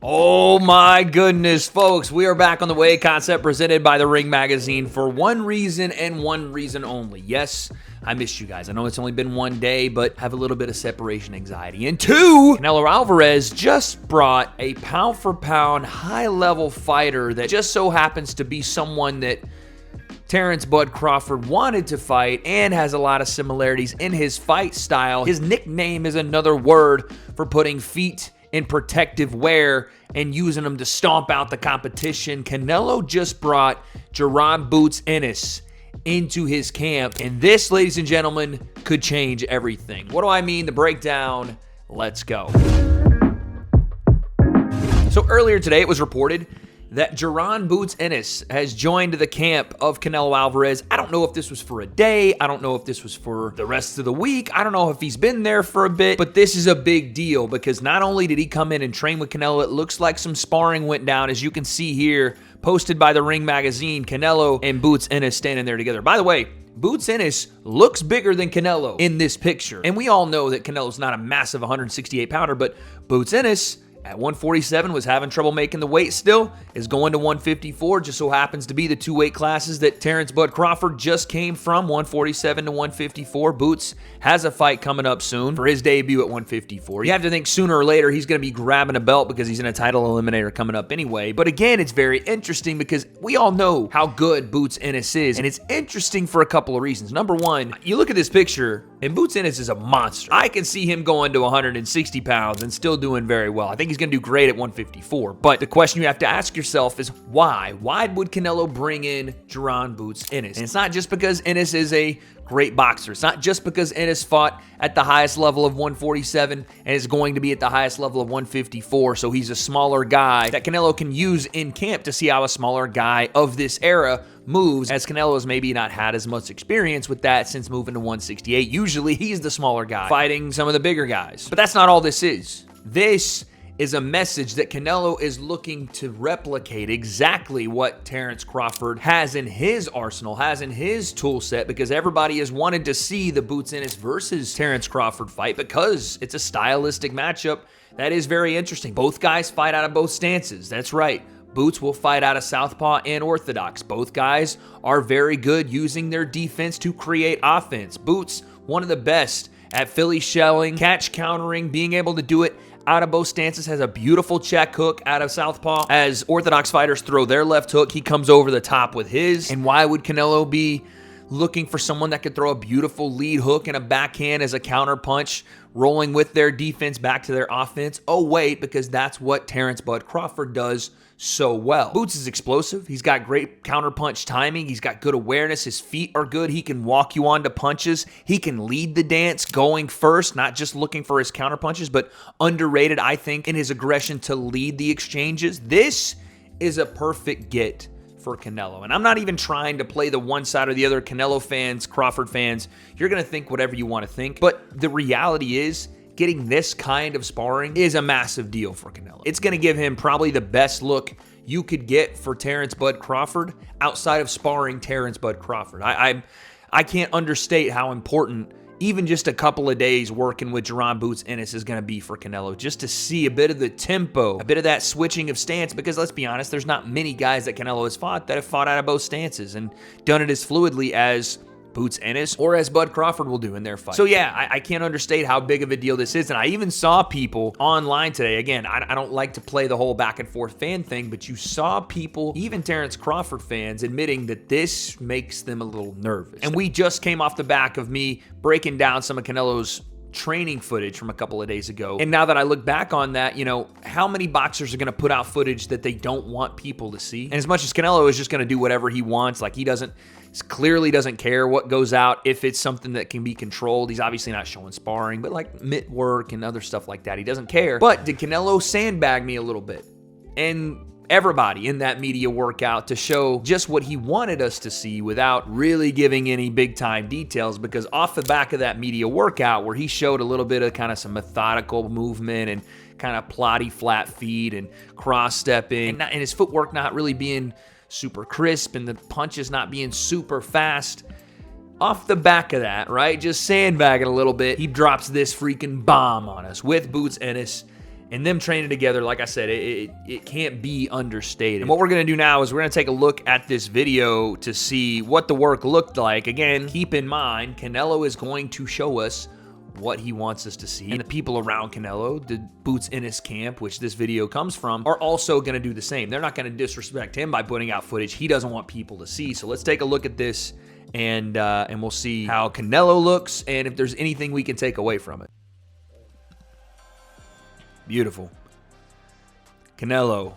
Oh my goodness, folks. We are back on the W.A.D.E concept presented by the Ring Magazine for one reason and one reason only. Yes, I missed you guys. I know it's only been one day, but have a little bit of separation anxiety. And two, Canelo Alvarez just brought a pound-for-pound high-level fighter that just so happens to be someone that Terence "Bud" Crawford wanted to fight and has a lot of similarities in his fight style. His nickname is another word for putting feet in protective wear and using them to stomp out the competition. Canelo just brought Jaron Boots Ennis into his camp, and this, ladies and gentlemen, could change everything. What do I mean? The breakdown. Let's go. So earlier today, it was reported that Jaron Boots Ennis has joined the camp of Canelo Alvarez. I don't know if this was for a day. I don't know if this was for the rest of the week. I don't know if he's been there for a bit, but this is a big deal because not only did he come in and train with Canelo, it looks like some sparring went down, as you can see here, posted by the Ring Magazine, Canelo and Boots Ennis standing there together. By the way, Boots Ennis looks bigger than Canelo in this picture. And we all know that Canelo's not a massive 168-pounder, but Boots Ennis at 147 was having trouble making the weight still, is going to 154, just so happens to be the two weight classes that Terence "Bud" Crawford just came from, 147 to 154. Boots has a fight coming up soon for his debut at 154. You have to think sooner or later he's going to be grabbing a belt because he's in a title eliminator coming up anyway. But again, it's very interesting because we all know how good Boots Ennis is, and it's interesting for a couple of reasons. Number one, you look at this picture, and Boots Ennis is a monster. I can see him going to 160 pounds and still doing very well. I think he's going to do great at 154. But the question you have to ask yourself is why? Why would Canelo bring in Jaron Boots Ennis? And it's not just because Ennis is a great boxer. It's not just because Ennis fought at the highest level of 147 and is going to be at the highest level of 154. So he's a smaller guy that Canelo can use in camp to see how a smaller guy of this era moves, as Canelo has maybe not had as much experience with that since moving to 168. Usually he's the smaller guy fighting some of the bigger guys. But that's not all this is. This is a message that Canelo is looking to replicate exactly what Terence Crawford has in his arsenal, has in his tool set, because everybody has wanted to see the Boots Ennis versus Terence Crawford fight because it's a stylistic matchup that is very interesting. Both guys fight out of both stances. That's right. Boots will fight out of southpaw and orthodox. Both guys are very good using their defense to create offense. Boots, one of the best at Philly shelling, catch countering, being able to do it out of both stances, has a beautiful check hook out of southpaw. As orthodox fighters throw their left hook, he comes over the top with his. And why would Canelo be looking for someone that could throw a beautiful lead hook and a backhand as a counter punch, rolling with their defense back to their offense? Oh, wait, because that's what Terence "Bud" Crawford does so well. Boots is explosive. He's got great counterpunch timing. He's got good awareness. His feet are good. He can walk you onto punches. He can lead the dance going first, not just looking for his counterpunches, but underrated, I think, in his aggression to lead the exchanges. This is a perfect get for Canelo. And I'm not even trying to play the one side or the other. Canelo fans, Crawford fans, you're going to think whatever you want to think. But the reality is, getting this kind of sparring is a massive deal for Canelo. It's going to give him probably the best look you could get for Terence "Bud" Crawford outside of sparring Terence "Bud" Crawford. I can't understate how important even just a couple of days working with Jaron Boots Ennis is going to be for Canelo, just to see a bit of the tempo, a bit of that switching of stance, because let's be honest, there's not many guys that Canelo has fought that have fought out of both stances and done it as fluidly as Boots Ennis or as Bud Crawford will do in their fight. So yeah, I can't understate how big of a deal this is. And I even saw people online today, again, I don't like to play the whole back and forth fan thing, but you saw people, even Terence Crawford fans, admitting that this makes them a little nervous. And we just came off the back of me breaking down some of Canelo's training footage from a couple of days ago. And now that I look back on that, you know, how many boxers are going to put out footage that they don't want people to see? And as much as Canelo is just going to do whatever he wants, like he clearly doesn't care what goes out if it's something that can be controlled. He's obviously not showing sparring, but like mitt work and other stuff like that, he doesn't care. But did Canelo sandbag me a little bit? And everybody in that media workout to show just what he wanted us to see without really giving any big time details, because off the back of that media workout where he showed a little bit of kind of some methodical movement and kind of plotty flat feet and cross stepping and his footwork not really being super crisp and the punches not being super fast. Off the back of that, right, just sandbagging a little bit, he drops this freaking bomb on us with Boots Ennis. And them training together, like I said, it can't be understated. And what we're going to do now is we're going to take a look at this video to see what the work looked like. Again, keep in mind, Canelo is going to show us what he wants us to see. And the people around Canelo, the Boots Ennis camp, which this video comes from, are also going to do the same. They're not going to disrespect him by putting out footage he doesn't want people to see. So let's take a look at this, and we'll see how Canelo looks and if there's anything we can take away from it. Beautiful. Canelo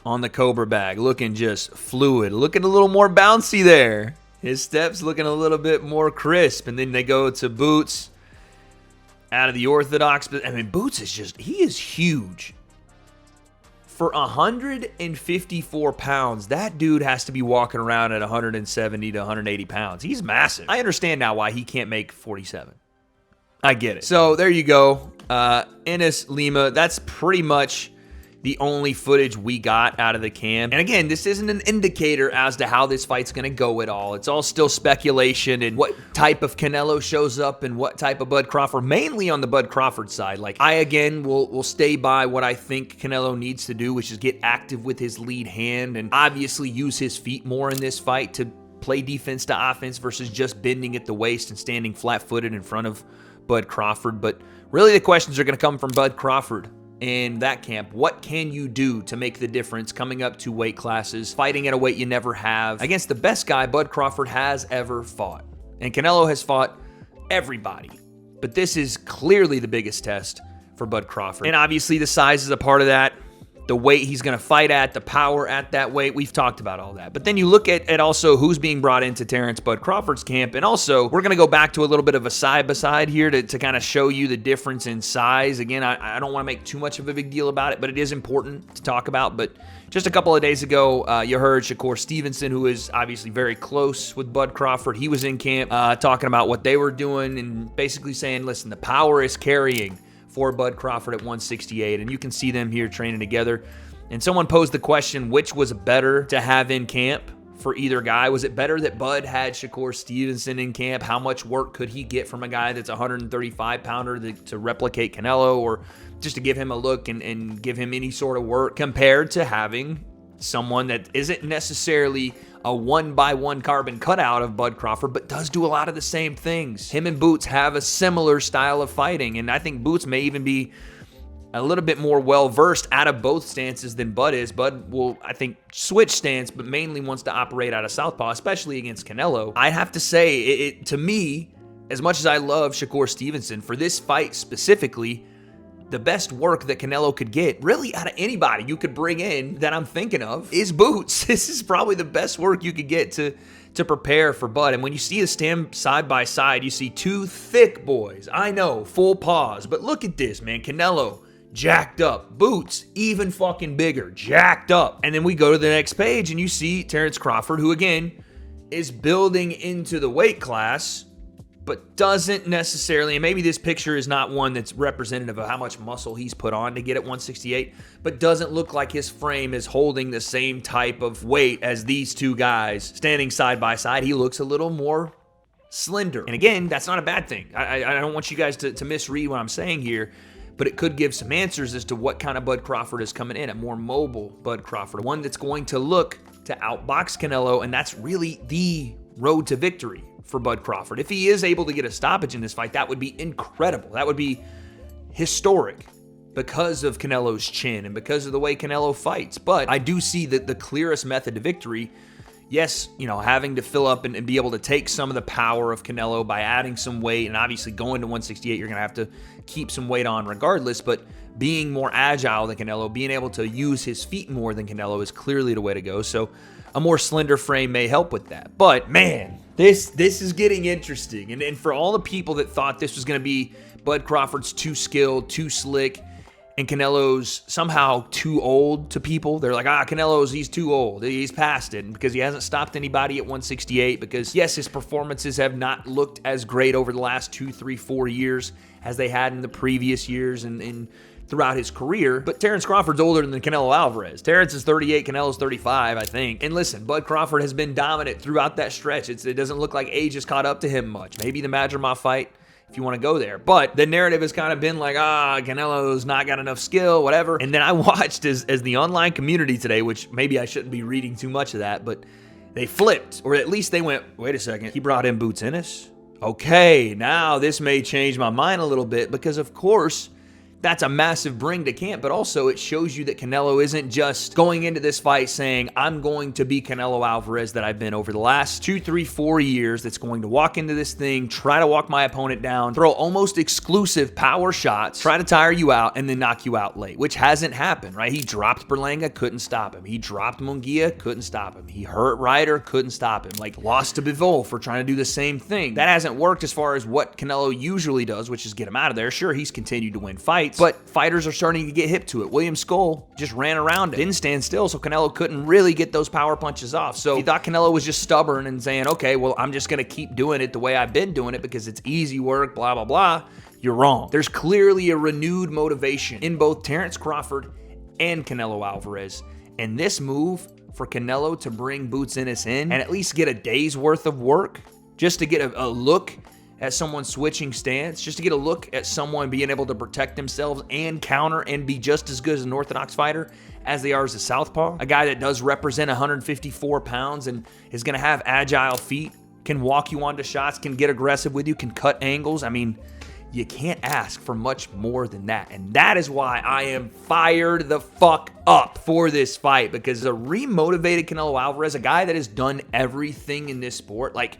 on the Cobra bag, looking just fluid, looking a little more bouncy there. His steps looking a little bit more crisp. And then they go to Boots out of the orthodox. I mean, Boots is just, he is huge. For 154 pounds, that dude has to be walking around at 170 to 180 pounds. He's massive. I understand now why he can't make 47. I get it. So there you go. Ennis, Lima, that's pretty much the only footage we got out of the camp. And again, this isn't an indicator as to how this fight's going to go at all. It's all still speculation and what type of Canelo shows up and what type of Bud Crawford, mainly on the Bud Crawford side. Like, I, again, will stay by what I think Canelo needs to do, which is get active with his lead hand and obviously use his feet more in this fight to play defense to offense versus just bending at the waist and standing flat-footed in front of Bud Crawford. But really the questions are going to come from Bud Crawford in that camp. What can you do to make the difference coming up to weight classes, fighting at a weight you never have, against the best guy Bud Crawford has ever fought? And Canelo has fought everybody, but this is clearly the biggest test for Bud Crawford. And obviously the size is a part of that. The weight he's going to fight at, the power at that weight, we've talked about all that. But then you look at also who's being brought into Terence Bud Crawford's camp, and also we're going to go back to a little bit of a side-by-side here to kind of show you the difference in size. Again, I don't want to make too much of a big deal about it, but it is important to talk about. But just a couple of days ago, you heard Shakur Stevenson, who is obviously very close with Bud Crawford. He was in camp talking about what they were doing and basically saying, listen, the power is carrying for Bud Crawford at 168, and you can see them here training together. And someone posed the question, which was better to have in camp for either guy? Was it better that Bud had Shakur Stevenson in camp? How much work could he get from a guy that's a 135-pounder to replicate Canelo, or just to give him a look and give him any sort of work, compared to having someone that isn't necessarily a one-by-one carbon cutout of Bud Crawford, but does do a lot of the same things. Him and Boots have a similar style of fighting, and I think Boots may even be a little bit more well-versed out of both stances than Bud is. Bud will, I think, switch stance, but mainly wants to operate out of southpaw, especially against Canelo. I have to say, to me, as much as I love Shakur Stevenson, for this fight specifically, the best work that Canelo could get, really out of anybody you could bring in that I'm thinking of, is Boots. This is probably the best work you could get to prepare for Bud. And when you see us stand side by side, you see two thick boys. I know, full pause, but look at this, man. Canelo, jacked up. Boots, even fucking bigger, jacked up. And then we go to the next page and you see Terence Crawford, who again is building into the weight class, but doesn't necessarily, and maybe this picture is not one that's representative of how much muscle he's put on to get at 168, but doesn't look like his frame is holding the same type of weight as these two guys standing side by side. He looks a little more slender. And again, that's not a bad thing. I don't want you guys to misread what I'm saying here, but it could give some answers as to what kind of Bud Crawford is coming in, a more mobile Bud Crawford, one that's going to look to outbox Canelo, and that's really the road to victory for Bud Crawford. If he is able to get a stoppage in this fight, that would be incredible. That would be historic because of Canelo's chin and because of the way Canelo fights. But I do see that the clearest method to victory, yes, having to fill up and be able to take some of the power of Canelo by adding some weight, and obviously going to 168, you're going to have to keep some weight on regardless, but being more agile than Canelo, being able to use his feet more than Canelo is clearly the way to go. So a more slender frame may help with that. But man, this is getting interesting. And for all the people that thought this was going to be Bud Crawford's too skilled, too slick, and Canelo's somehow too old to people, they're like, he's too old. He's past it because he hasn't stopped anybody at 168, because yes, his performances have not looked as great over the last 2, 3, 4 years as they had in the previous years and throughout his career. But Terence Crawford's older than Canelo Alvarez. Terence is 38, Canelo's 35, I think. And listen, Bud Crawford has been dominant throughout that stretch. It doesn't look like age has caught up to him much. Maybe the Madrimov fight if you want to go there. But the narrative has kind of been like, Canelo's not got enough skill, whatever. And then I watched as the online community today, which maybe I shouldn't be reading too much of that, but they flipped, or at least they went, wait a second, he brought in Boots Ennis? Okay, now this may change my mind a little bit, because of course, that's a massive bring to camp, but also it shows you that Canelo isn't just going into this fight saying, I'm going to be Canelo Alvarez that I've been over the last 2, 3, 4 years, that's going to walk into this thing, try to walk my opponent down, throw almost exclusive power shots, try to tire you out, and then knock you out late, which hasn't happened, right? He dropped Berlanga, couldn't stop him. He dropped Munguia, couldn't stop him. He hurt Ryder, couldn't stop him. Like, lost to Viejo for trying to do the same thing. That hasn't worked as far as what Canelo usually does, which is get him out of there. Sure, he's continued to win fights, but fighters are starting to get hip to it. William Skull just ran around it, didn't stand still, so Canelo couldn't really get those power punches off. So he thought Canelo was just stubborn and saying, okay, well, I'm just going to keep doing it the way I've been doing it because it's easy work, blah, blah, blah. You're wrong. There's clearly a renewed motivation in both Terence Crawford and Canelo Alvarez. And this move for Canelo to bring Boots Ennis in and at least get a day's worth of work, just to get a look at someone switching stance, just to get a look at someone being able to protect themselves and counter and be just as good as an orthodox fighter as they are as a southpaw. A guy that does represent 154 pounds and is going to have agile feet, can walk you onto shots, can get aggressive with you, can cut angles. I mean, you can't ask for much more than that. And that is why I am fired the fuck up for this fight, because a remotivated Canelo Alvarez, a guy that has done everything in this sport, like,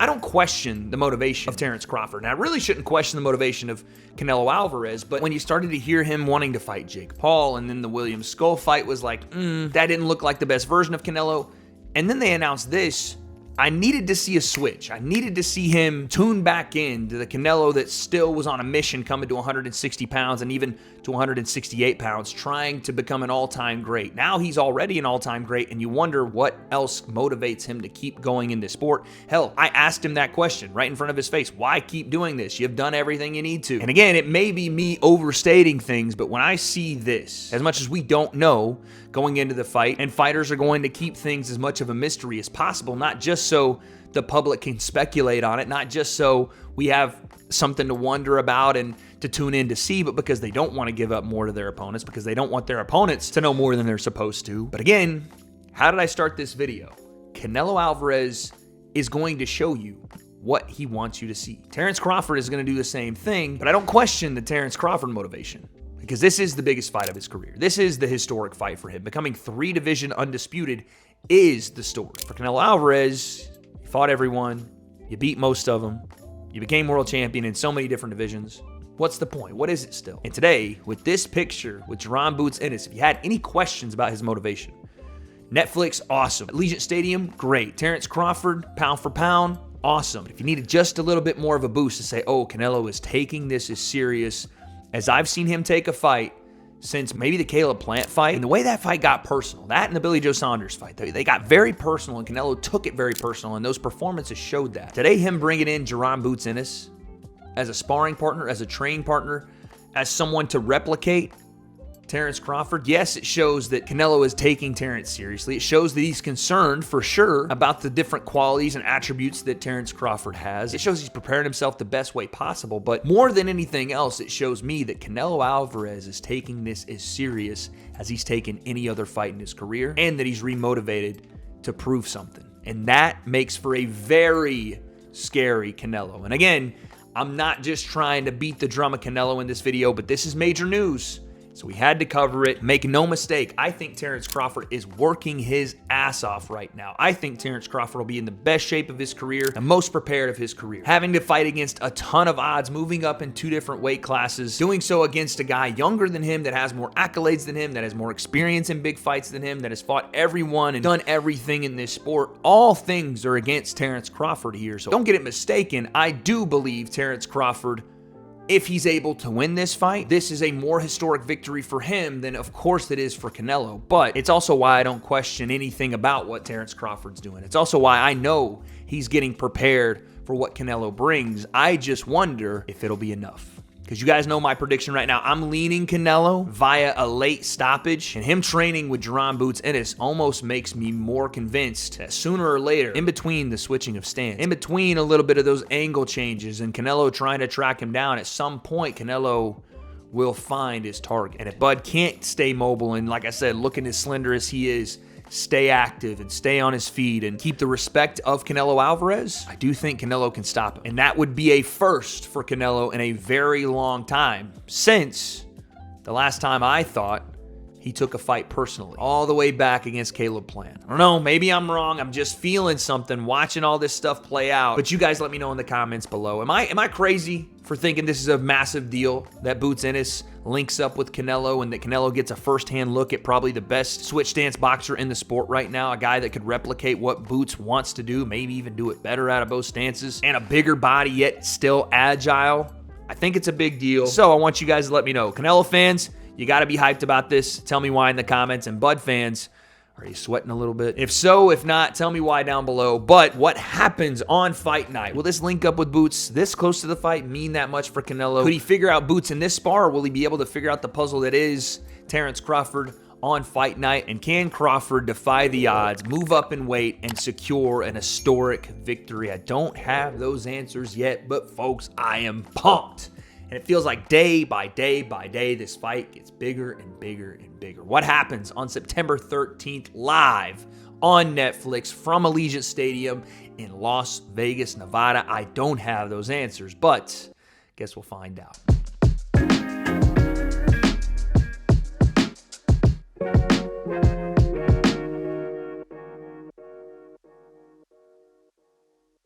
I don't question the motivation of Terence Crawford, and I really shouldn't question the motivation of Canelo Alvarez, but when you started to hear him wanting to fight Jake Paul, and then the William Skull fight was like, that didn't look like the best version of Canelo, and then they announced this, I needed to see a switch. I needed to see him tune back in to the Canelo that still was on a mission coming to 160 pounds and even to 168 pounds, trying to become an all-time great. Now he's already an all-time great, and you wonder what else motivates him to keep going in this sport. Hell, I asked him that question right in front of his face. Why keep doing this? You've done everything you need to. And again, it may be me overstating things, but when I see this, as much as we don't know going into the fight, and fighters are going to keep things as much of a mystery as possible, not just so the public can speculate on it, not just so we have something to wonder about and to tune in to see, but because they don't want to give up more to their opponents, because they don't want their opponents to know more than they're supposed to. But again, how did I start this video? Canelo Alvarez is going to show you what he wants you to see. Terence Crawford is going to do the same thing, but I don't question the Terence Crawford motivation, because this is the biggest fight of his career. This is the historic fight for him. Becoming 3-division undisputed is the story. For Canelo Alvarez, you fought everyone, you beat most of them, you became world champion in so many different divisions. What's the point? What is it still? And today, with this picture with Jaron Boots Ennis, if you had any questions about his motivation, Netflix, awesome. Allegiant Stadium, great. Terence Crawford, pound for pound, awesome. If you needed just a little bit more of a boost to say, oh, Canelo is taking this as serious as I've seen him take a fight since maybe the Caleb Plant fight, and the way that fight got personal, that and the Billy Joe Saunders fight, they got very personal, and Canelo took it very personal, and those performances showed that. Today, him bringing in Jaron Boots Ennis as a sparring partner, as a training partner, as someone to replicate Terence Crawford, yes, it shows that Canelo is taking Terence seriously. It shows that he's concerned for sure about the different qualities and attributes that Terence Crawford has. It shows he's preparing himself the best way possible, but more than anything else, it shows me that Canelo Alvarez is taking this as serious as he's taken any other fight in his career, and that he's remotivated to prove something. And that makes for a very scary Canelo. And again, I'm not just trying to beat the drum of Canelo in this video, but this is major news, so we had to cover it. Make no mistake, I think Terence Crawford is working his ass off right now. I think Terence Crawford will be in the best shape of his career, the most prepared of his career. Having to fight against a ton of odds, moving up in 2 different weight classes, doing so against a guy younger than him, that has more accolades than him, that has more experience in big fights than him, that has fought everyone and done everything in this sport. All things are against Terence Crawford here, so don't get it mistaken. I do believe Terence Crawford, if he's able to win this fight, this is a more historic victory for him than, of course, it is for Canelo. But it's also why I don't question anything about what Terence Crawford's doing. It's also why I know he's getting prepared for what Canelo brings. I just wonder if it'll be enough. because you guys know my prediction right now. I'm leaning Canelo via a late stoppage, and him training with Jaron Boots Ennis almost makes me more convinced that sooner or later, in between the switching of stance, in between a little bit of those angle changes and Canelo trying to track him down, at some point Canelo will find his target. And if Bud can't stay mobile and, like I said, looking as slender as he is, stay active and stay on his feet and keep the respect of Canelo Alvarez, I do think Canelo can stop him. And that would be a first for Canelo in a very long time, since the last time I thought he took a fight personally, all the way back against Caleb Plant. I don't know, maybe I'm wrong. I'm just feeling something watching all this stuff play out. But you guys let me know in the comments below. Am I crazy for thinking this is a massive deal that Boots Ennis links up with Canelo and that Canelo gets a first-hand look at probably the best switch stance boxer in the sport right now, a guy that could replicate what Boots wants to do, maybe even do it better out of both stances, and a bigger body yet still agile? I think it's a big deal. So I want you guys to let me know. Canelo fans, you got to be hyped about this. Tell me why in the comments. And Bud fans, are you sweating a little bit? If so, if not, tell me why down below. But what happens on fight night? Will this link up with Boots this close to the fight mean that much for Canelo? Could he figure out Boots in this spar, or will he be able to figure out the puzzle that is Terence Crawford on fight night? And can Crawford defy the odds, move up in weight, and secure an historic victory? I don't have those answers yet, but folks, I am pumped. And it feels like day by day by day, this fight gets bigger and bigger and bigger. What happens on September 13th live on Netflix from Allegiant Stadium in Las Vegas, Nevada? I don't have those answers, but guess we'll find out.